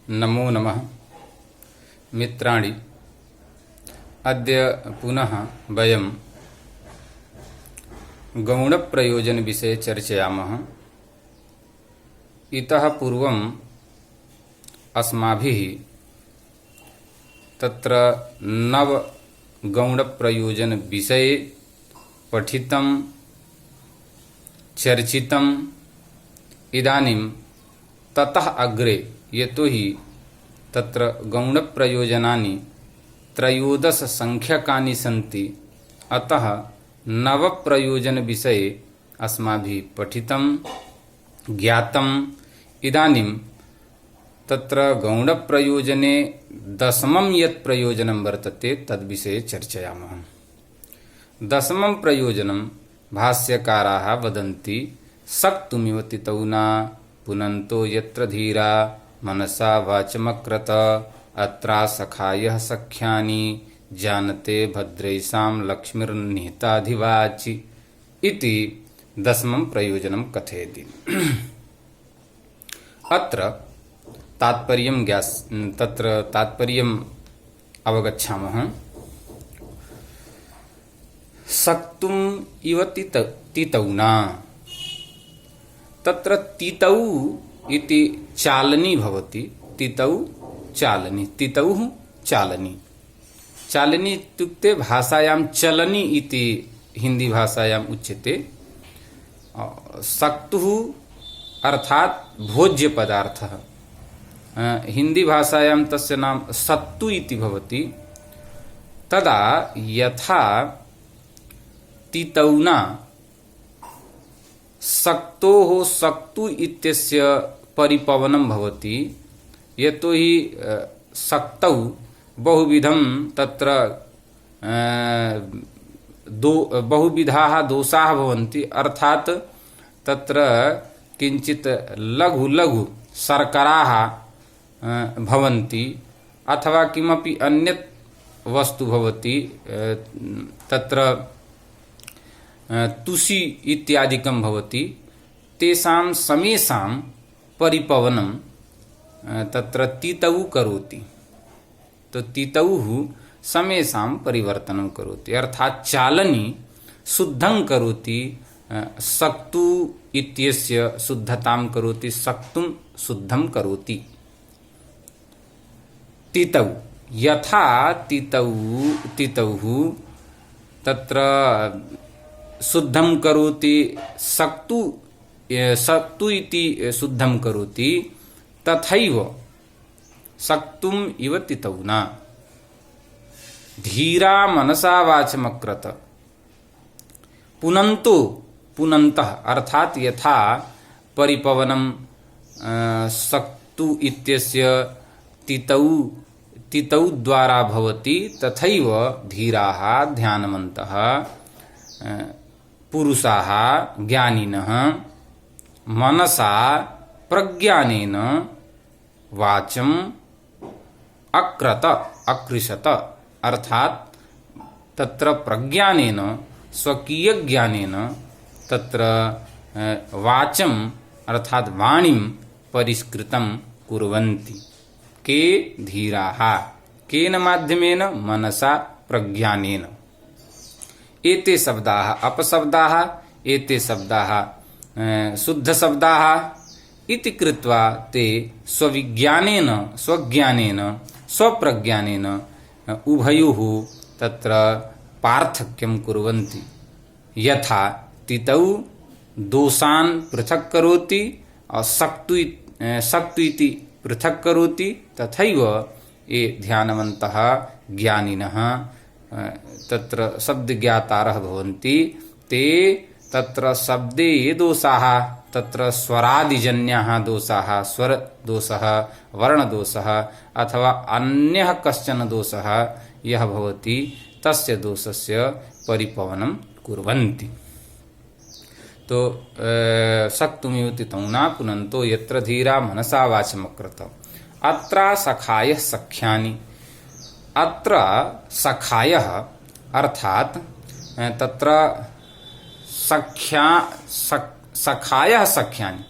नमो नमः मित्राणि। अद्य पुनः वयं गौणप्रयोजनविषये चर्चयामः। इतः पूर्वम् अस्माभिः तत्र नवगौणप्रयोजनविषये पठितं चर्चितम्। इदानीं ततः अग्रे यतोहि तत्र गौणप्रयोजनानि त्रयोदशसंख्यकानि सन्ति, अतः नवप्रयोजनविषये अस्माभिः पठितं ज्ञातम्। इदानीं तत्र गौणप्रयोजने दशमं यत् प्रयोजनं वर्तते तद्विषये चर्चयामः। दशमं प्रयोजनं भाष्यकाराः वदन्ति सक्तुमिव तितौ न पुनन्तो यत्र धीरा मनसा वाचमक्रत अत्रा सखायः सख्यानि जानते भद्रैषां लक्ष्मीर्निहिताधिवाचि इति दशमं प्रयोजनं कथयति। अत्र तात्पर्यम् अवगच्छामः। सक्तुम् इव तितौ न, तत्र तितौ इति चालनी भवति। तितौ चालनी, तितौः चालनी। चालनी इत्युक्ते भाषायां चलनी इति हिंदी भाषायाम् उच्यते। सक्तुः अर्थात् भोज्य पदार्थः। हिंदी भाषायां तस्य नाम सत्तु इति भवति। तदा यथा तितौना सक्तोः सक्तु इत्यस्य परिपवनं भवति। यतोहि सक्तौ बहुविधं तत्र बहुविधाः दोषाः भवन्ति, अर्थात् तत्र किञ्चित् लघु लघु शर्कराः भवन्ति अथवा किमपि अन्यत् वस्तु भवति। तत्र तुषि इत्यादिकं भवति। तेषां समेषां परिपवनं तत्र तितौ करोति। तो तितौः समेषां परिवर्तनं करोति, अर्थात् चालनी शुद्धं करोति। सक्तु इत्यस्य शुद्धतां करोति, सक्तुं शुद्धं करोति। तितौ यथा तितौः तत्र शुद्धं करोति, सक्तु इति शुद्धं करोति, तथैव सक्तुम् इव तितौ न धीरा मनसा वाचमक्रत पुनन्तः अर्थात् यथा परिपवनं सक्तु इत्यस्य तितौ द्वारा भवति, तथैव धीराः ध्यानवन्तः पुरुषाः ज्ञानिनः मनसा प्रज्ञानेन वाचम् अकृषत अर्थात् तत्र प्रज्ञानेन स्वकीय ज्ञानेन तत्र वाचम् अर्थात् वाणीं परिष्कृतं कुर्वन्ति। के धीराः, केन माध्यमेन? मनसा प्रज्ञानेन। एते शब्दाः अपशब्दाः, एते शब्दाः शुद्धशब्दाः इति कृत्वा ते स्वविज्ञानेन स्वज्ञानेन स्वप्रज्ञानेन उभयोः तत्र पार्थक्यं कुर्वन्ति। यथा तितौ दोषान् पृथक् करोति और सक्तु इति पृथक् करोति, तथैव ये ध्यानवन्तः ज्ञानिनः तत्र शब्दज्ञातारः भवन्ति, ते तत्र शब्दे ये दोषाः तत्र स्वरादिजन्याः दोषाः, स्वरदोषः वर्णदोषः अथवा अन्यः कश्चन दोषः यः भवति, तस्य दोषस्य परिपवनं कुर्वन्ति। तो सक्तुमिव तितौ न पुनन्तो यत्र धीरा मनसा वाचमकृत अत्र सखायः सख्यानि। अत्र सखायः अर्थात् तत्र सखायः सख्यानि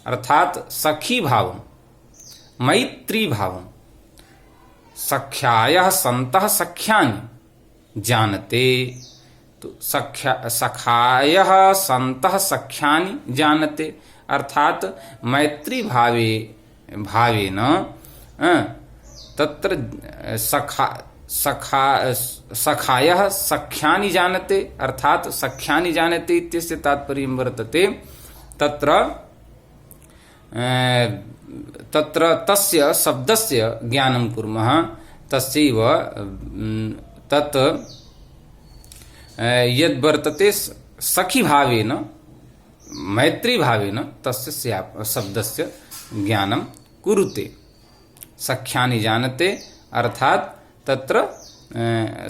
अर्थात सखी भाव मैत्रीभावम् सख्यायः सन्तः सख्यानि जानते। तो सखायः सन्तः सख्यानि जानते अर्थात मैत्री भावेन तत्र सखायः सख्यानि जानते अर्थात सख्यानि जानते इत्यस्य तात्पर्यं वर्तते तत्र तस्य शब्दस्य ज्ञानं कुर्मः तस्यैव तत् यद् वर्तते सखी भावेन मैत्री भावेन तस्य शब्दस्य ज्ञानं कुरुते। सख्यानि जानते अर्थात तत्र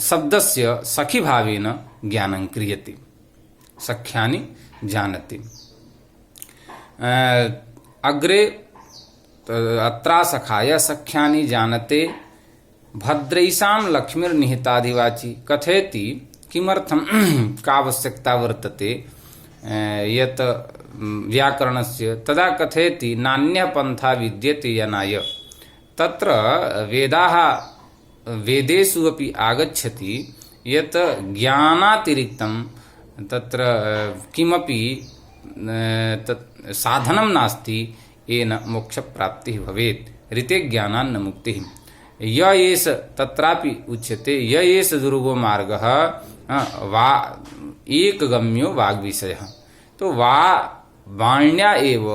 शब्दस्य सखी भावेन ज्ञानं क्रियते। सख्यानि जानते। अग्रे अत्रा सखाय सख्यानि जानते भद्रैषां लक्ष्मीर्निहिताधिवाची कथयति। किमर्थं कावश्यकता वर्तते यत् व्याकरणस्य तदा कथयति नान्यः पन्था विद्यते यनाय। तत्र वेदाः वेदेषु अपि आगच्छति यत् ज्ञानातिरिक्तं तत्र किमपि साधनं नास्ति येन मोक्षप्राप्तिः भवेत्। ऋते ज्ञानान्न मुक्तिः। य एष तत्रापि उच्यते य एष दुर्गो मार्गः वा एकगम्यो वाग्विषयः। तो वाण्या एव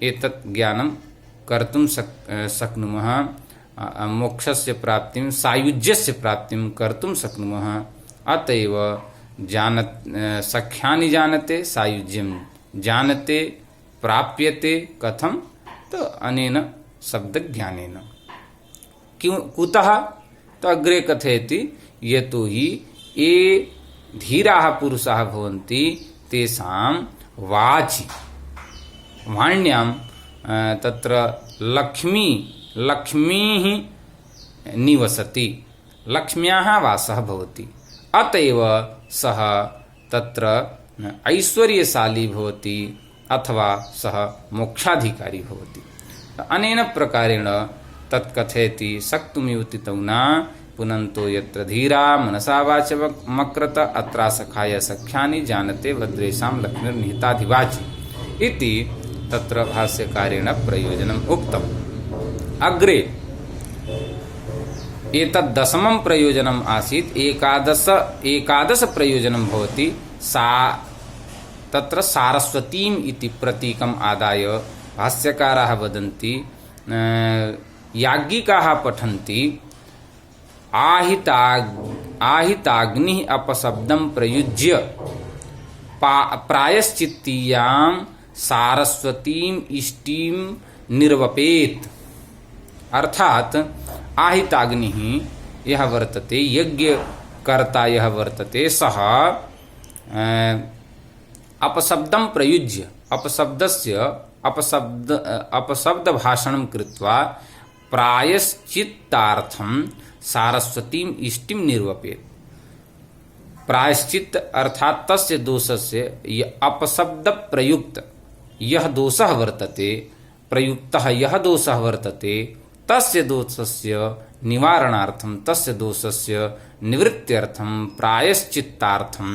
एतत् ज्ञानं कर्तुं शक्नुमः। मोक्षस्य प्राप्तिं सायुज्यस्य प्राप्तिं कर्तुं शक्नुमः। अतएव सख्यानि जानते सायुज्यं जानते प्राप्यते। कथं? तो अनेन शब्दज्ञानेन। कुतः? तो अग्रे कथयति यतो हि ये धीराः पुरुषाः भवन्ति तेषां वाण्यां तत्र लक्ष्मीः निवसति, लक्ष्म्याः वासः भवति। अतएव सः तत्र ऐश्वर्यशाली भवति अथवा सः मोक्षाधिकारी भवति। अनेन प्रकारेण तत्कथयति शक्तुमिव तितौ न पुनन्तो यत्र धीरा मनसा वाच मक्रत अत्रा सखाय सख्यानि जानते भद्रेषां लक्ष्मीर्निहिताधिवाची इति तत्र भाष्यकारेण प्रयोजनम् उक्तम्। अग्रे एतद् दशमं प्रयोजनम् आसीत्। एकादश प्रयोजनं भवति। तत्र सारस्वतीम् इति प्रतीकम् आदाय भाष्यकाराः वदन्ति याज्ञिकाः पठन्ति आहिताग्निः अपशब्दं प्रयुज्य प्रायश्चित्तीयां सारस्वतीम् इष्टिं निर्वपेत्। अर्थात आहिताग्निः यः वर्तते यज्ञकर्ता यः वर्तते सः अपशब्दं प्रयुज्य अपशब्द भाषणं कृत्वा प्रायश्चित्तार्थं सारस्वतीम् इष्टिं निर्वपेत्। प्रायश्चित्त अर्थात तस्य दोषस्य अपशब्द प्रयुक्त यः दोषः वर्तते, प्रयुक्तः यः दोषः वर्तते तस्य दोषस्य निवारणार्थं तस्य दोषस्य निवृत्त्यर्थं प्रायश्चित्तार्थं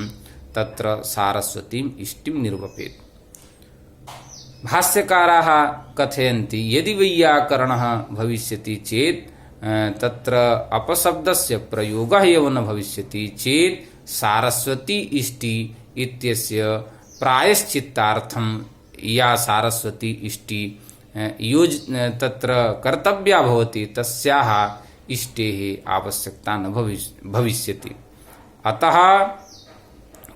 तत्र सारस्वतीम् इष्टिं निर्वपेत्। भाष्यकाराः कथयन्ति यदि वैयाकरणः भविष्यति चेत् तत्र अपशब्दस्य प्रयोगः एव न भविष्यति चेत् सारस्वती इष्टि इत्यस्य प्रायश्चित्तार्थं या सारस्वती इष्टि तत्र कर्तव्या भवति तस्याः इष्टेः आवश्यकता न भविष्यति। अतः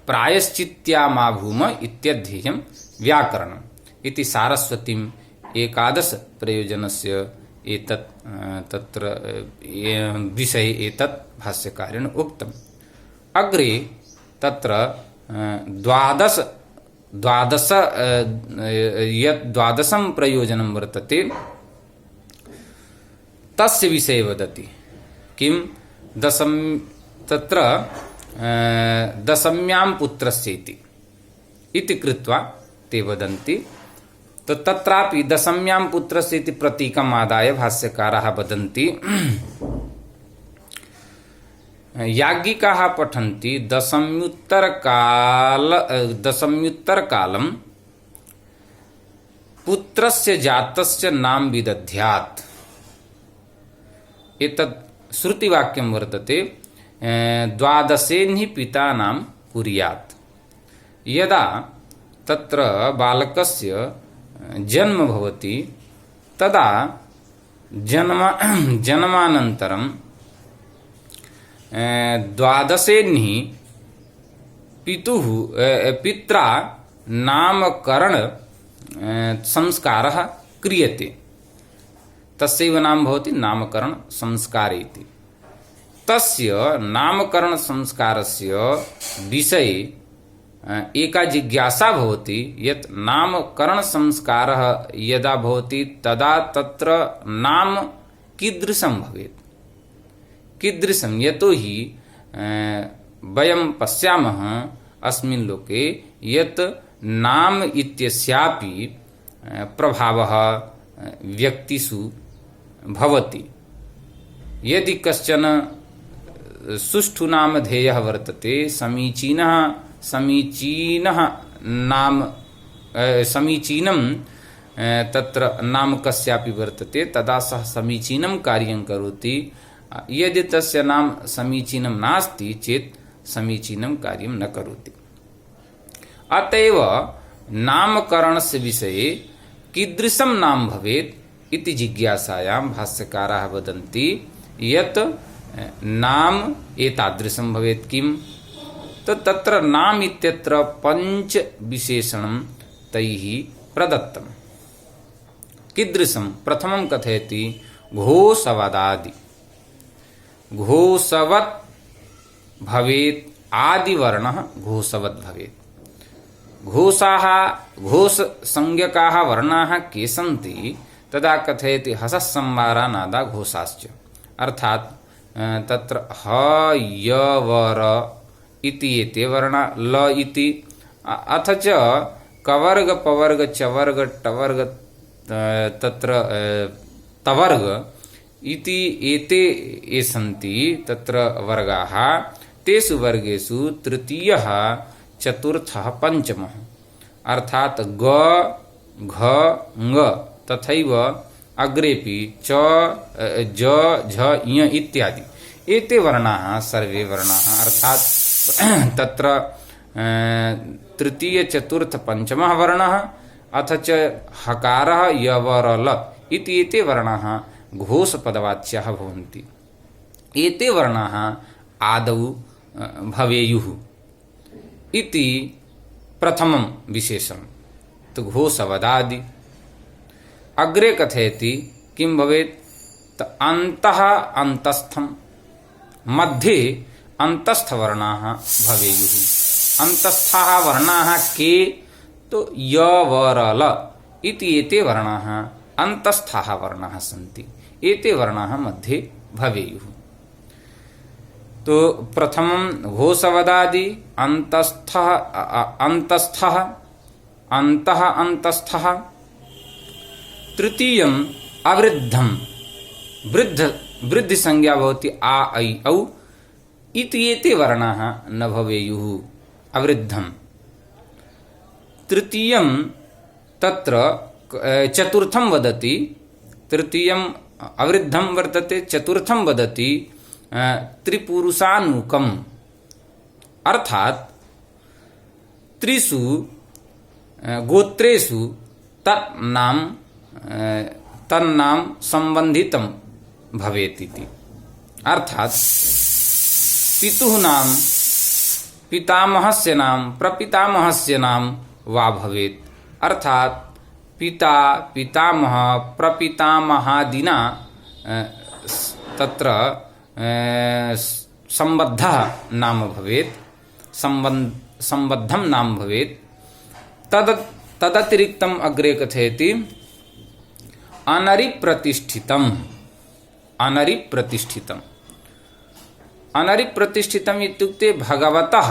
प्रायश्चित्या मा भूम इत्यध्येयं व्याकरणम् इति सारस्वतीम् एकादश प्रयोजनस्य एतत् तत्र विषये एतत् भाष्यकारेण उक्तम्। अग्रे तत्र द्वादशं प्रयोजनं वर्तते तस्य विषये वदति। किं? तत्र दशम्यां पुत्रस्य इति कृत्वा ते वदन्ति तो तत्रापि दशम्यां पुत्रस्य इति प्रतीकम् आदाय भाष्यकाराः वदन्ति याज्ञिकाः पठन्ति दशम्युत्तरकालं पुत्रस्य जातस्य नाम विदध्यात्। एतत् श्रुतिवाक्यं वर्तते द्वादशेन्हि पितानां कुर्यात्। यदा तत्र बालकस्य जन्म भवति तदा जन्मानन्तरं द्वादशेन्हि पित्रा नामकरण संस्कारः क्रियते। तस्यैव नाम भवति नामकरण संस्कारे इति। तस्य नामकरण संस्कारस्य विषये एका जिज्ञासा भवति यत् नामकरण संस्कारः यदा भवति तदा तत्र नाम कीदृशं भवेत्। कीदृशं यतोहि वयं पश्यामः अस्मिन् लोके यत् नाम इत्यस्यापि प्रभावः व्यक्तिषु भवति। यदि कश्चन सुष्ठु नामधेयः वर्तते, समीचीनः नाम समीचीनं तत्र नाम कस्यापि वर्तते तदा सः समीचीनं कार्यं करोति। यदि तस्य नाम समीचीनं नास्ति चेत् समीचीनं कार्यं न करोति। अतएव नामकरणस्य विषये कीदृशं नाम भवेत् इति जिज्ञासायां भाष्यकाराः वदन्ति यत् नाम एतादृशं भवेत्। किं तत्र नाम इत्यत्र पञ्च विशेषणं तैः प्रदत्तम्। कीदृशं? प्रथमं कथयति घोषवदादि। घोषवत् भवेत्, आदिवर्णः घोषवत् भवेत्। घोषसंज्ञकाः वर्णाः के सन्ति तदा कथयति हसस्संवारा नादा घोषाश्च। अर्थात् तत्र ह य वर इति एते वर्णा, ल इति, अथ च कवर्ग पवर्ग चवर्ग टवर्ग तत्र तवर्ग इति एते ये सन्ति तत्र वर्गाः। तेषु वर्गेषु तृतीयः चतुर्थः पंचमः, अर्थात् ग घ ङ तथैव अग्रेपि च ज झ ञ इत्यादि एते वर्णाः सर्वे वर्णाः, अर्थात् तत्र तृतीय चतुर्थ पंचमः वर्णः अथ च हकारः यवरल इति एते वर्णाः घोषपदवाच्याः भवन्ति। एते वर्णाः आदौ भवेयुः इति प्रथमं विशेषं। तो घोषवदादि। अग्रे कथयति किं भवेत्? अन्तः अन्तस्थं, मध्ये अन्तस्थवर्णाः भवेयुः। अन्तस्थाः वर्णाः के? तो यवरल इति एते वर्णाः अन्तस्थाः वर्णाः सन्ति। एते वर्णाः मध्ये भवेयुः। तो प्रथमं घोषवदादि, अन्तस्थः अन्तस्थः, अन्तः अन्तस्थः। तृतीयम् अवृद्धं, वृद्धि संज्ञा भवति आ ऐ औ इति एते वर्णाः न भवेयुः। अवृद्धं। तृतीयं तत्र चतुर्थं वदति, तृतीयम् अवृद्धं वर्तते, चतुर्थं वदति त्रिपुरुषानुकम्, अर्थात् त्रिषु गोत्रेषु तन्नाम संबंधितं भवेत् इति। अर्थात् पितुः नाम पितामहस्य नाम प्रपितामहस्य नाम वा भवेत्। अर्थात् पिता पितामह प्रपितामहादिना तत्र संबद्धः नाम भवेत्, संबद्धं नाम भवेत्। तदतिरिक्तम् अग्रे कथयति अनरिप्रतिष्ठितम्। अनरिप्रतिष्ठितम्, अनरिप्रतिष्ठितम् इत्युक्ते भगवतः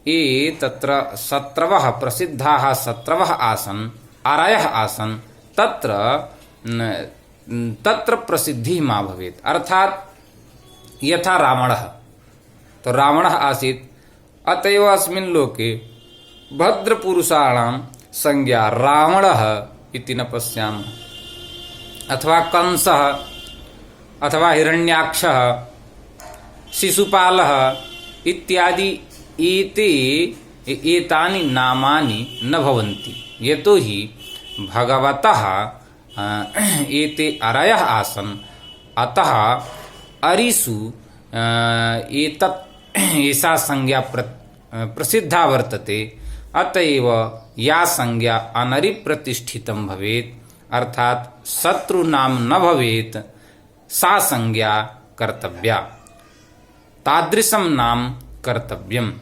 ये तत्र शत्रवः, प्रसिद्धाः शत्रवः आसन् आरयः आसन् तत्र प्रसिद्धि मा भवेत्। अर्थात यथा रावणः, तो रावणः आसीत्, अतएव अस्मिन् लोके भद्रपुरुषाणां संज्ञा रावणः इति न पश्यामः, अथवा कंसः, अथवा हिरण्याक्षः, शिशुपालः इत्यादि एतानि नामानि न भवन्ति। यतोहि भगवतः एते अरयः आसन्, अतः अरिषु एषा संज्ञा प्रसिद्धा वर्तते। अतएव या संज्ञा अनरिप्रतिष्ठितं भवेत्, अर्थात शत्रुनाम न भवेत्, सा संज्ञा कर्तव्या, तादृशं नाम कर्तव्यम्।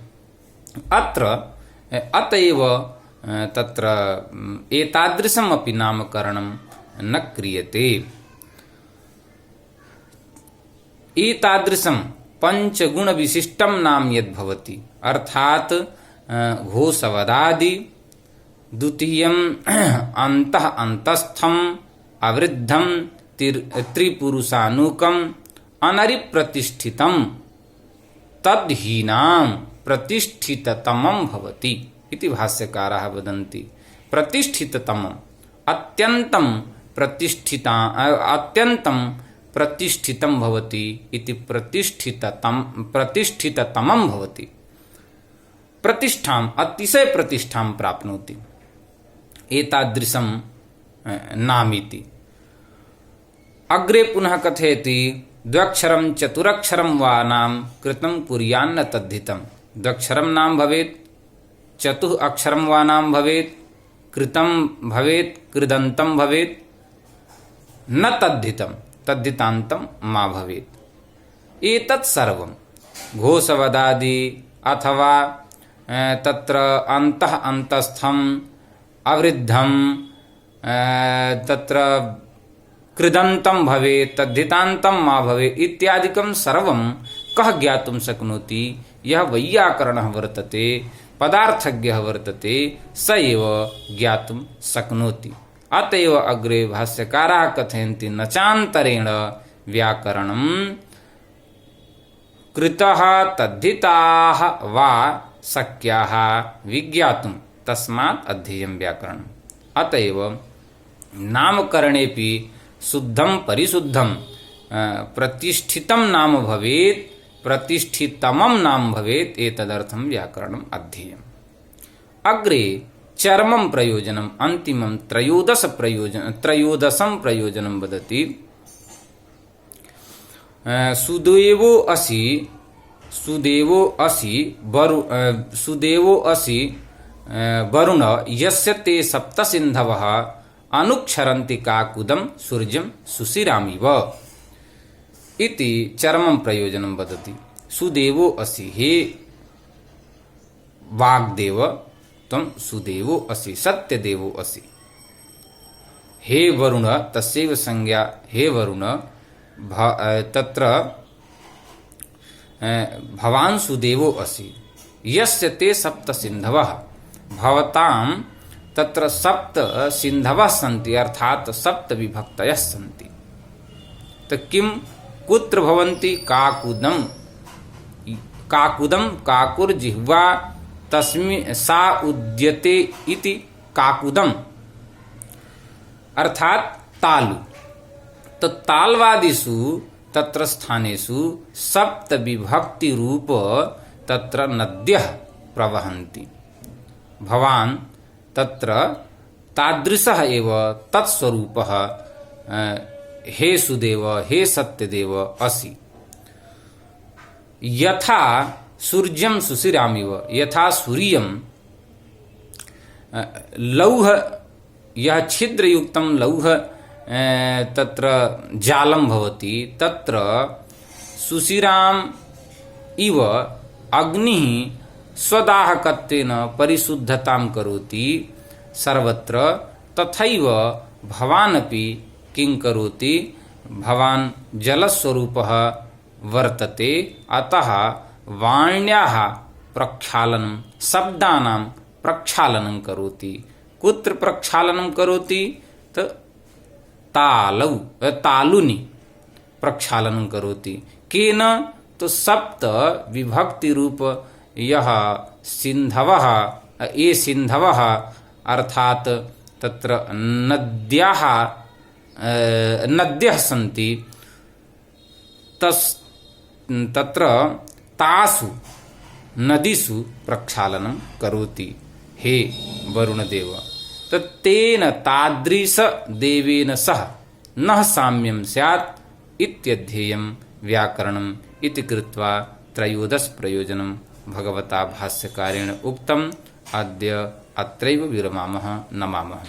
अतएव तत्र एतादृशमपि नामकरणं न क्रियते। एतादृशं पंचगुणविशिष्टं नाम यद्भवति, अर्थात घोषवदादि, द्वितीयम् अन्तः अन्तस्थम् अवृद्धं त्रिपुरुषानुकम् अनरिप्रतिष्ठितं तद्हीनां प्रतिष्ठिततमं भवति इति भाष्यकाराः वदन्ति। प्रतिष्ठिततमम् अत्यन्तं प्रतिष्ठितं भवति इति प्रतिष्ठिततमं भवति। प्रतिष्ठाम् अतिशय प्रतिष्ठां प्राप्नोति एतादृशं नामीति। अग्रे पुनः कथयति द्व्यक्षरं चतुरक्षरं वा नाम कृतं कुर्यान्न तद्धितं। द्व्यक्षरं नाम भवेत्, चतुः अक्षरं वा नाम भवेत्, कृतं भवेत्, कृदन्तं भवेत्, न तद्धितं, तद्धितान्तं मा भवेत्। एतत् सर्वं घोषवदादि अथवा तत्र अन्तः अन्तस्थं अवृद्धं तत्र कृदन्तं भवेत्, तद्धितान्तं मा भवेत् इत्यादिकं सर्वं कः ज्ञातुं शक्नोति? यः वैयाकरणः वर्तते, पदार्थज्ञः वर्तते, स एव ज्ञातुं शक्नोति। अतएव अग्रे भाष्यकाराः कथयन्ति न चान्तरेण व्याकरणं कृतः तद्धिताः वा शक्याः विज्ञातुं तस्मात् अध्येयं व्याकरणम्। अतएव नामकरणेपि शुद्धं परिशुद्धं प्रतिष्ठितं नाम भवेत्, प्रतिष्ठितमं नाम भवेत्, एतदर्थं व्याकरणम् अध्येयम्। अग्रे चरमं प्रयोजनम्, अन्तिमं त्रयोदशं प्रयोजनं वदति। सुदेवो असि वरुण यस्य ते सप्त सिन्धवः अनुक्षरन्ति काकुदं सूर्यं सुशिरामिव इति चरमं प्रयोजनं वदति। सुदेवो असि, हे वाग्देव त्वं सुदेवो असि, सत्यदेवो असि। हे वरुण, तस्यैव संज्ञा हे वरुण, तत्र भवान् सुदेवो असि। यस्य ते सप्त सिन्धवः, भवतां तत्र सप्त सिन्धवः सन्ति, अर्थात सप्त विभक्तयः सन्ति। तो किं कुत्र भवन्ति? काकुदं काकुर्जिह्वा तस्मिन् सा उद्यते इति काकुदम्, अर्थात तालु। तो तालवादिषु तत्र स्थानेषु सप्त विभक्ति रूप तत्र नद्यः प्रवहन्ति। भवान् तत्र तादृशः एव तत्स्वरूपः हे सुदेव, हे सत्यदेव असि। यथा सूर्यं सुशिरामिव, यथा सूर्यं लौह, यः छिद्रयुक्तं लौह तत्र जालं भवति, तत्र सुशिराम् इव अग्निः स्वदाहकत्वेन परिशुद्धतां करोति सर्वत्र। तथैव भवान् अपि किं करोति? भवान् जलस्वरूपः वर्तते। अतः वाण्याः प्रक्षालनं, शब्दानां प्रक्षालनं करोति। कुत्र प्रक्षालनं करोति तो तालौ तालुनि प्रक्षालनं करोति। केन तो सप्त विभक्ति रूप यः सिन्धवः ये सिन्धवः अर्थात तत्र नद्यः सन्ति तत्र तासु नदीषु प्रक्षालनं करोति हे वरुणदेव। तेन तादृश देवेन सह नः साम्यं स्यात् इत्यध्येयं व्याकरणम् इति कृत्वा त्रयोदश प्रयोजनं भगवता भाष्यकारेण उक्तम्। अद्य अत्रैव विरमामः। नमामः।